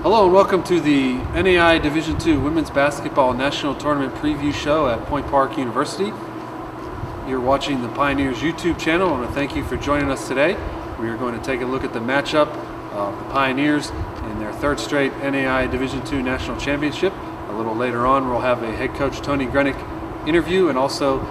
Hello and welcome to the NAIA Division II Women's Basketball National Tournament Preview Show at Point Park University. You're watching the Pioneers YouTube channel. I want to thank you for joining us today. We are going to take a look at the matchup of the Pioneers in their third straight NAIA Division II National Championship. A little later on we'll have a Head Coach Tony Grenek interview, and also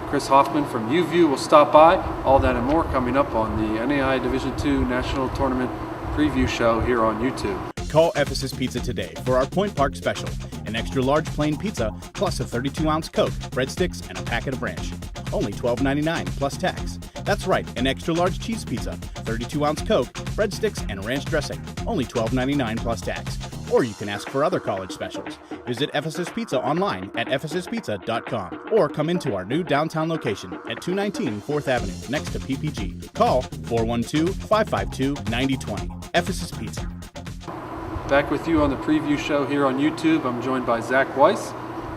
Chris Hoffman from U-View will stop by. All that and more coming up on the NAIA Division II National Tournament Preview Show here on YouTube. Call Ephesus Pizza today for our Point Park special. An extra large plain pizza plus a 32-ounce Coke, breadsticks, and a packet of ranch. Only $12.99 plus tax. That's right, an extra large cheese pizza, 32-ounce Coke, breadsticks, and ranch dressing. Only $12.99 plus tax. Or you can ask for other college specials. Visit Ephesus Pizza online at ephesuspizza.com or come into our new downtown location at 219 4th Avenue next to PPG. Call 412-552-9020. Ephesus Pizza. Back with you on the preview show here on YouTube. I'm joined by Zach Weiss,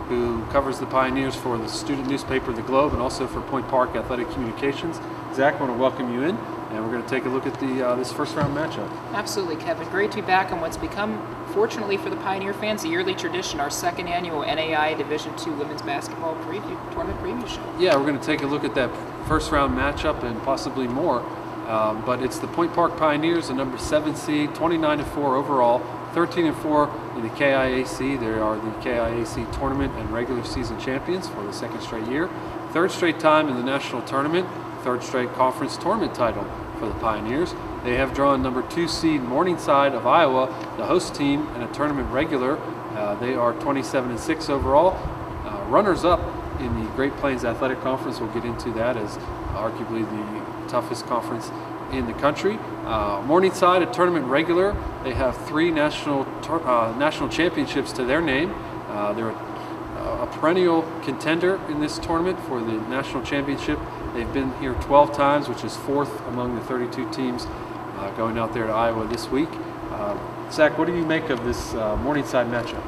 who covers the Pioneers for the student newspaper The Globe and also for Point Park Athletic Communications. Zach, I want to welcome you in, and we're going to take a look at this first round matchup. Absolutely, Kevin. Great to be back on what's become, fortunately for the Pioneer fans, a yearly tradition, our second annual NAIA Division II Women's Basketball Tournament Preview Show. Yeah, we're going to take a look at that first round matchup and possibly more. But it's the Point Park Pioneers, the number 7 seed, 29-4 overall, 13-4 in the KIAC. They are the KIAC tournament and regular season champions for the second straight year. Third straight time in the national tournament, third straight conference tournament title for the Pioneers. They have drawn number 2 seed Morningside of Iowa, the host team, and a tournament regular. They are 27-6 overall. Runners-up in the Great Plains Athletic Conference. We'll get into that as arguably the toughest conference in the country. Morningside, a tournament regular. They have 3 national championships to their name. They're a perennial contender in this tournament for the national championship. They've been here 12 times, which is 4th among the 32 teams going out there to Iowa this week. Zach, what do you make of this Morningside matchup?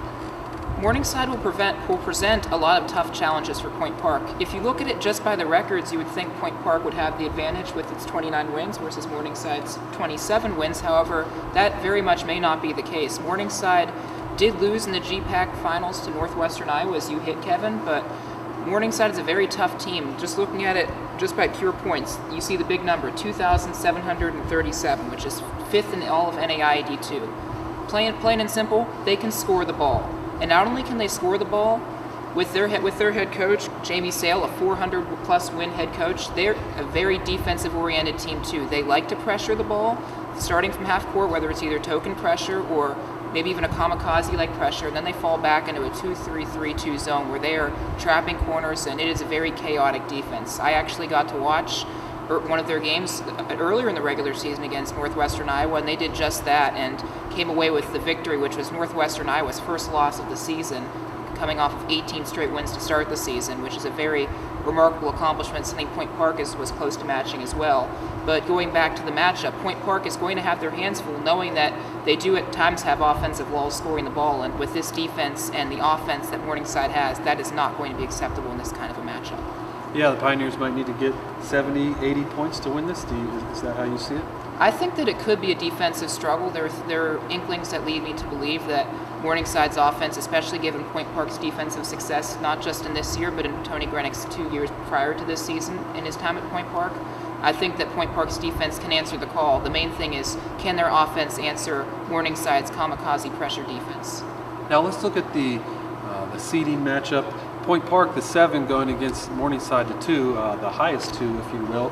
Morningside will present a lot of tough challenges for Point Park. If you look at it just by the records, you would think Point Park would have the advantage with its 29 wins versus Morningside's 27 wins. However, that very much may not be the case. Morningside did lose in the GPAC finals to Northwestern Iowa, as you hit, Kevin, but Morningside is a very tough team. Just looking at it just by pure points, you see the big number, 2,737, which is 5th in all of NAIA D2. Plain and simple, they can score the ball. And not only can they score the ball, with their head coach, Jamie Sale, a 400-plus win head coach, they're a very defensive-oriented team too. They like to pressure the ball, starting from half court, whether it's either token pressure or maybe even a kamikaze-like pressure. And then they fall back into a 2-3-3-2 zone where they are trapping corners, and it is a very chaotic defense. I actually got to watch one of their games earlier in the regular season against Northwestern Iowa, and they did just that and came away with the victory, which was Northwestern Iowa's first loss of the season, coming off of 18 straight wins to start the season, which is a very remarkable accomplishment, something Point Park was close to matching as well. But going back to the matchup, Point Park is going to have their hands full knowing that they do at times have offensive lulls scoring the ball, and with this defense and the offense that Morningside has, that is not going to be acceptable in this kind of a matchup. Yeah, the Pioneers might need to get 70, 80 points to win this. Is that how you see it? I think that it could be a defensive struggle. There are inklings that lead me to believe that Morningside's offense, especially given Point Park's defensive success, not just in this year, but in Tony Grenek's 2 years prior to this season in his time at Point Park, I think that Point Park's defense can answer the call. The main thing is, can their offense answer Morningside's kamikaze pressure defense? Now let's look at the seeding matchup. Point Park, the 7, going against Morningside, the 2, the highest 2, if you will,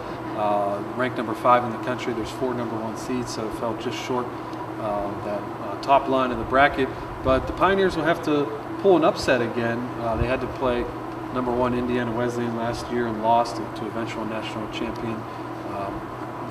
ranked number 5 in the country. There's 4 number 1 seeds, so it fell just short that top line of the bracket. But the Pioneers will have to pull an upset again. They had to play number 1 Indiana Wesleyan last year and lost to eventual national champion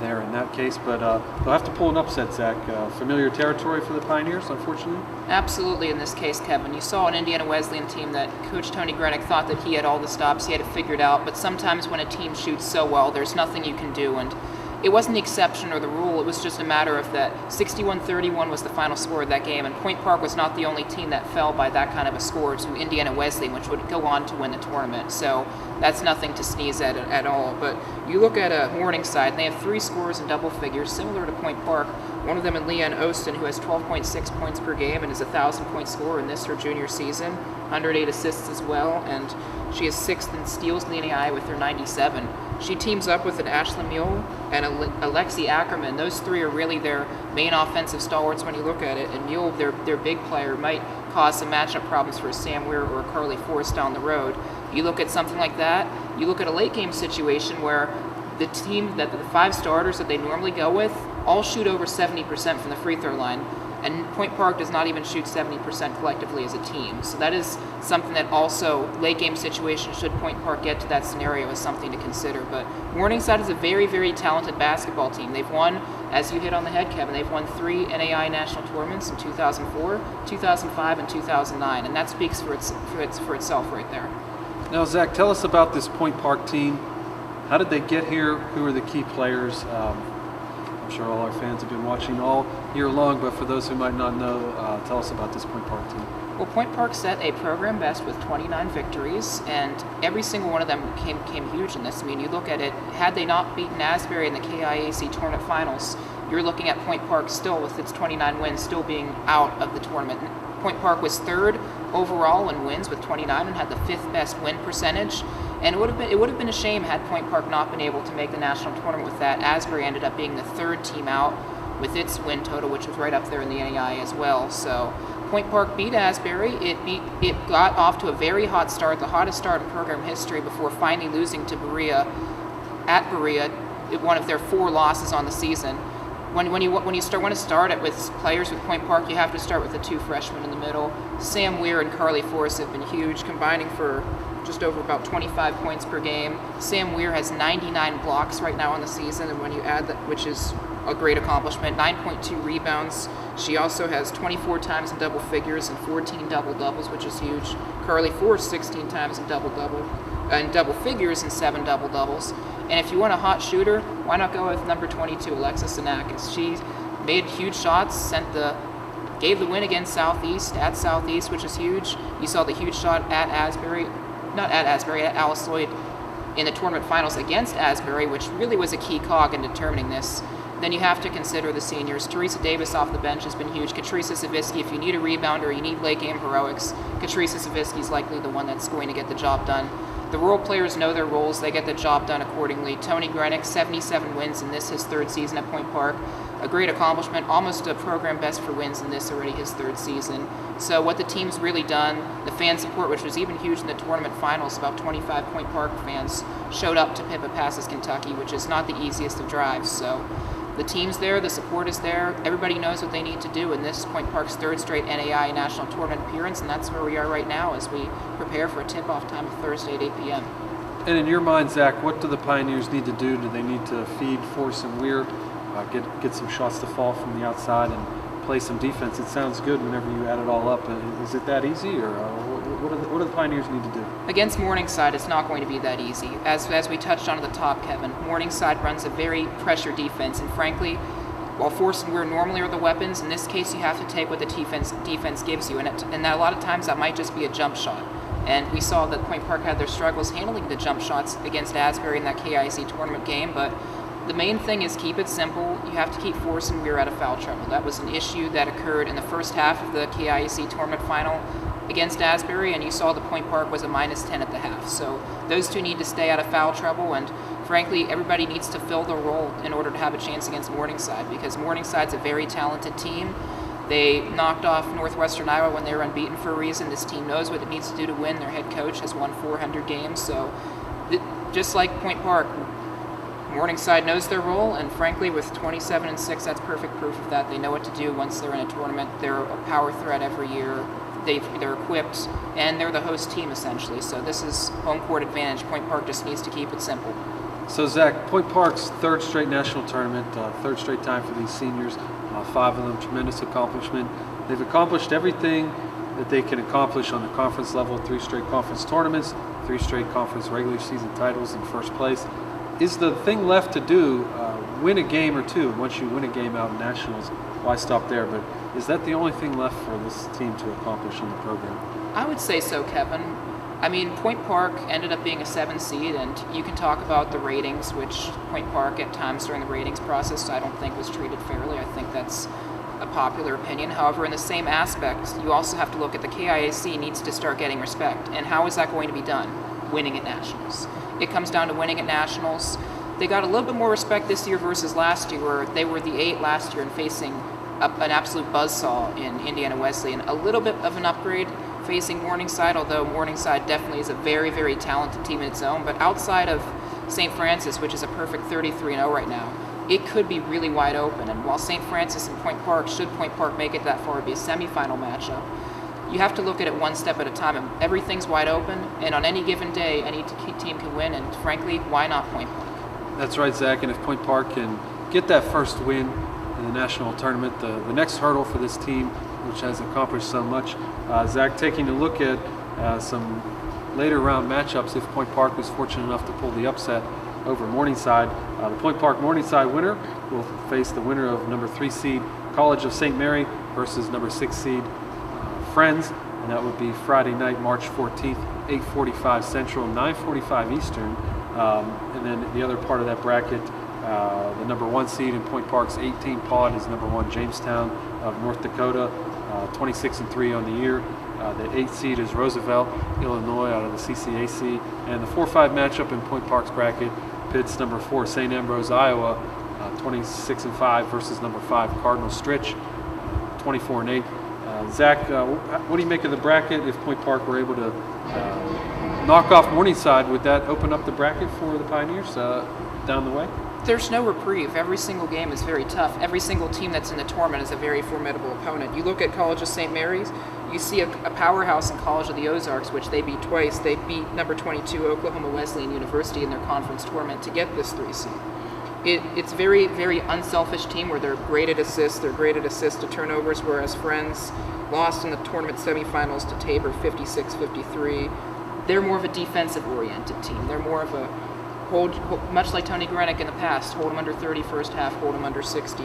there in that case. But they'll have to pull an upset, Zach. Familiar territory for the Pioneers, unfortunately? Absolutely in this case, Kevin. You saw an Indiana Wesleyan team that Coach Tony Grenek thought that he had all the stops, he had it figured out, but sometimes when a team shoots so well, there's nothing you can do. And it wasn't the exception or the rule. It was just a matter of that 61-31 was the final score of that game, and Point Park was not the only team that fell by that kind of a score to Indiana Wesleyan, which would go on to win the tournament. So that's nothing to sneeze at all. But you look at Morningside, and they have 3 scores in double figures, similar to Point Park. One of them in Leanne Ostin, who has 12.6 points per game and is a 1,000-point scorer in this her junior season, 108 assists as well, and she is 6th in steals in the NAIA with her 97. She teams up with an Ashley Mule and Alexi Ackerman. Those 3 are really their main offensive stalwarts when you look at it, and Mule, their big player, might cause some matchup problems for Sam Weir or Carly Forrest down the road. You look at something like that, you look at a late game situation where the team, that the 5 starters that they normally go with, all shoot over 70% from the free throw line, and Point Park does not even shoot 70% collectively as a team. So that is something that also, late game situation, should Point Park get to that scenario, is something to consider. But Morningside is a very, very talented basketball team. They've won, as you hit on the head, Kevin, they've won 3 NAIA national tournaments in 2004, 2005, and 2009, and that speaks for itself right there. Now, Zach, tell us about this Point Park team. How did they get here? Who are the key players? I'm sure all our fans have been watching all year long, but for those who might not know, tell us about this Point Park team. Well, Point Park set a program best with 29 victories, and every single one of them came huge in this. I mean, you look at it, had they not beaten Asbury in the KIAC tournament finals, you're looking at Point Park still, with its 29 wins, still being out of the tournament. Point Park was 3rd overall in wins with 29 and had the 5th best win percentage. And it would have been a shame had Point Park not been able to make the national tournament with that. Asbury ended up being the 3rd team out with its win total, which was right up there in the NAIA as well. So Point Park beat Asbury. It got off to a very hot start, the hottest start in program history, before finally losing to Berea at Berea, one of their 4 losses on the season. When you want to start it with players with Point Park, you have to start with the 2 freshmen in the middle. Sam Weir and Carly Forrest have been huge, combining for just over about 25 points per game. Sam Weir has 99 blocks right now on the season, and when you add that, which is a great accomplishment, 9.2 rebounds. She also has 24 times in double figures and 14 double-doubles, which is huge. Carly Forrest 16 times in double figures and 7 double-doubles. And if you want a hot shooter, why not go with number 22, Alexis Sinakis? She made huge shots, gave the win against at Southeast, which is huge. You saw the huge shot at Alice Lloyd in the tournament finals against Asbury, which really was a key cog in determining this. Then you have to consider the seniors. Teresa Davis off the bench has been huge. Katrisa Savitsky, if you need a rebounder, you need late game heroics, Katrisa Savitsky is likely the one that's going to get the job done. The role players know their roles. They get the job done accordingly. Tony Grenek, 77 wins in this, his 3rd season at Point Park. A great accomplishment, almost a program best for wins in this, already his 3rd season. So what the team's really done, the fan support, which was even huge in the tournament finals, about 25 Point Park fans showed up to Pippa Passes, Kentucky, which is not the easiest of drives. So the team's there, the support is there, everybody knows what they need to do, and this is Point Park's 3rd straight NAIA national tournament appearance, and that's where we are right now as we prepare for a tip-off time of Thursday at 8 p.m. And in your mind, Zach, what do the Pioneers need to do? Do they need to feed Force and Weir, get some shots to fall from the outside and play some defense? It sounds good whenever you add it all up. Is it that easy, or what do the Pioneers need to do? Against Morningside, it's not going to be that easy. As we touched on at the top, Kevin, Morningside runs a very pressure defense, and frankly, while Force and Weir normally are the weapons, in this case you have to take what the defense gives you, and that a lot of times that might just be a jump shot. And we saw that Point Park had their struggles handling the jump shots against Asbury in that KIC tournament game, but the main thing is keep it simple. You have to keep Force and Weir out of foul trouble. That was an issue that occurred in the first half of the KIC tournament final against Asbury, and you saw the Point Park was a -10 at the half. So those two need to stay out of foul trouble, and frankly, everybody needs to fill their role in order to have a chance against Morningside, because Morningside's a very talented team. They knocked off Northwestern Iowa when they were unbeaten for a reason. This team knows what it needs to do to win. Their head coach has won 400 games, so just like Point Park, Morningside knows their role, and frankly, with 27-6, that's perfect proof of that. They know what to do once they're in a tournament. They're a power threat every year. They're equipped, and they're the host team essentially. So this is home court advantage. Point Park just needs to keep it simple. So Zach, Point Park's 3rd straight national tournament, 3rd straight time for these seniors. 5 of them, tremendous accomplishment. They've accomplished everything that they can accomplish on the conference level. 3 straight conference tournaments, 3 straight conference regular season titles in first place. Is the thing left to do win a game or two. Once you win a game out in nationals, why stop there? But is that the only thing left for this team to accomplish in the program? I would say so, Kevin. I mean, Point Park ended up being a 7 seed, and you can talk about the ratings, which Point Park at times during the ratings process I don't think was treated fairly. I think that's a popular opinion. However, in the same aspect, you also have to look at the KIAC needs to start getting respect. And how is that going to be done? Winning at nationals. It comes down to winning at nationals. They got a little bit more respect this year versus last year, where they were the 8 last year and facing an absolute buzzsaw in Indiana Wesleyan. A little bit of an upgrade facing Morningside, although Morningside definitely is a very, very talented team in its own. But outside of St. Francis, which is a perfect 33-0 right now, it could be really wide open. And while St. Francis and Point Park, should Point Park make it that far, it'd be a semifinal matchup. You have to look at it one step at a time, and everything's wide open, and on any given day, any team can win, and frankly, why not Point Park? That's right, Zach, and if Point Park can get that first win in the national tournament, the next hurdle for this team, which has accomplished so much. Zach, taking a look at some later round matchups, if Point Park was fortunate enough to pull the upset over Morningside, the Point Park Morningside winner will face the winner of number 3 seed College of St. Mary versus number 6 seed Friends, and that would be Friday night, March 14th, 8:45 Central, 9:45 Eastern. And then the other part of that bracket, the number 1 seed in Point Park's 18 pod is number 1 Jamestown of North Dakota, 26-3 on the year. The 8th seed is Roosevelt, Illinois, out of the CCAC. And the 4-5 matchup in Point Park's bracket pits number 4 St. Ambrose, Iowa, 26-5 versus number 5 Cardinal Stritch, 24-8. Zach, what do you make of the bracket? If Point Park were able to knock off Morningside, would that open up the bracket for the Pioneers down the way? There's no reprieve. Every single game is very tough. Every single team that's in the tournament is a very formidable opponent. You look at College of St. Mary's, you see a powerhouse in College of the Ozarks, which they beat twice. They beat number 22 Oklahoma Wesleyan University in their conference tournament to get this 3 seed. It's very, very unselfish team where they're great at assists. They're great at assist to turnovers, whereas Friends lost in the tournament semifinals to Tabor 56-53. They're more of a defensive-oriented team. They're more of a much like Tony Grenek in the past, hold them under 30 first half, hold them under 60.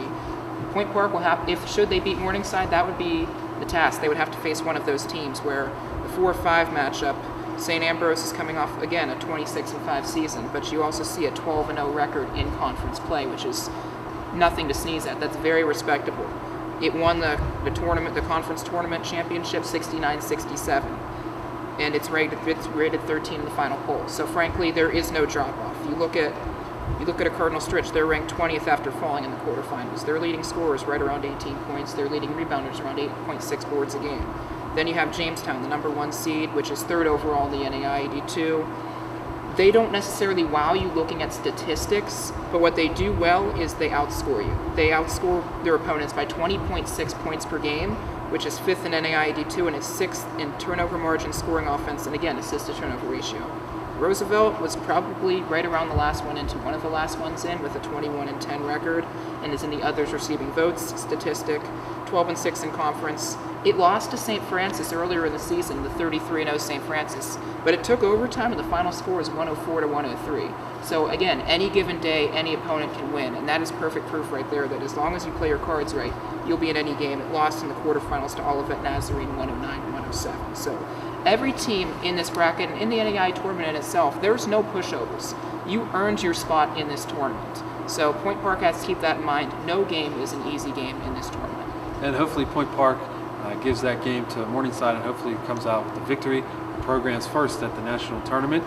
Point Park will have, should they beat Morningside, that would be the task. They would have to face one of those teams where the 4-5 matchup, St. Ambrose is coming off, again, a 26-5 season, but you also see a 12-0 record in conference play, which is nothing to sneeze at. That's very respectable. It won the tournament, the conference tournament championship 69-67, and it's rated 13 in the final poll. So frankly, there is no drop-off. You look at a Cardinal Stritch, they're ranked 20th after falling in the quarterfinals. Their leading scorers right around 18 points. Their leading rebounders around 8.6 boards a game. Then you have Jamestown, the number 1 seed, which is 3rd overall in the NAIA DII. They don't necessarily wow you looking at statistics, but what they do well is they outscore you. They outscore their opponents by 20.6 points per game, which is 5th in NAIA DII and is 6th in turnover margin, scoring offense, and again, assist-to-turnover ratio. Roosevelt was probably right around the last one into one of the last ones in with a 21-10 record and is in the others receiving votes statistic, 12-6 in conference. It lost to St. Francis earlier in the season, the 33-0 St. Francis, but it took overtime and the final score is 104-103. So again, any given day, any opponent can win, and that is perfect proof right there that as long as you play your cards right, you'll be in any game. It lost in the quarterfinals to Olivet Nazarene 109-107. So every team in this bracket and in the NAIA tournament in itself, there's no pushovers. You earned your spot in this tournament. So Point Park has to keep that in mind. No game is an easy game in this tournament. And hopefully Point Park gives that game to Morningside and hopefully comes out with the victory. The program's first at the national tournament.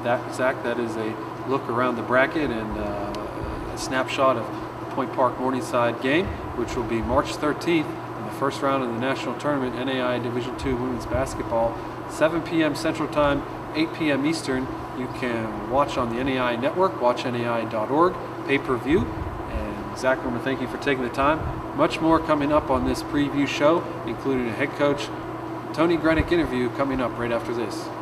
Zach, that is a look around the bracket and a snapshot of the Point Park Morningside game, which will be March 13th in the first round of the national tournament, NAIA Division II Women's Basketball, 7 p.m. Central Time, 8 p.m. Eastern. You can watch on the NAIA Network, watchNAIA.org, pay-per-view. And Zach, I want to thank you for taking the time. Much more coming up on this preview show, including a head coach Tony Grenek interview coming up right after this.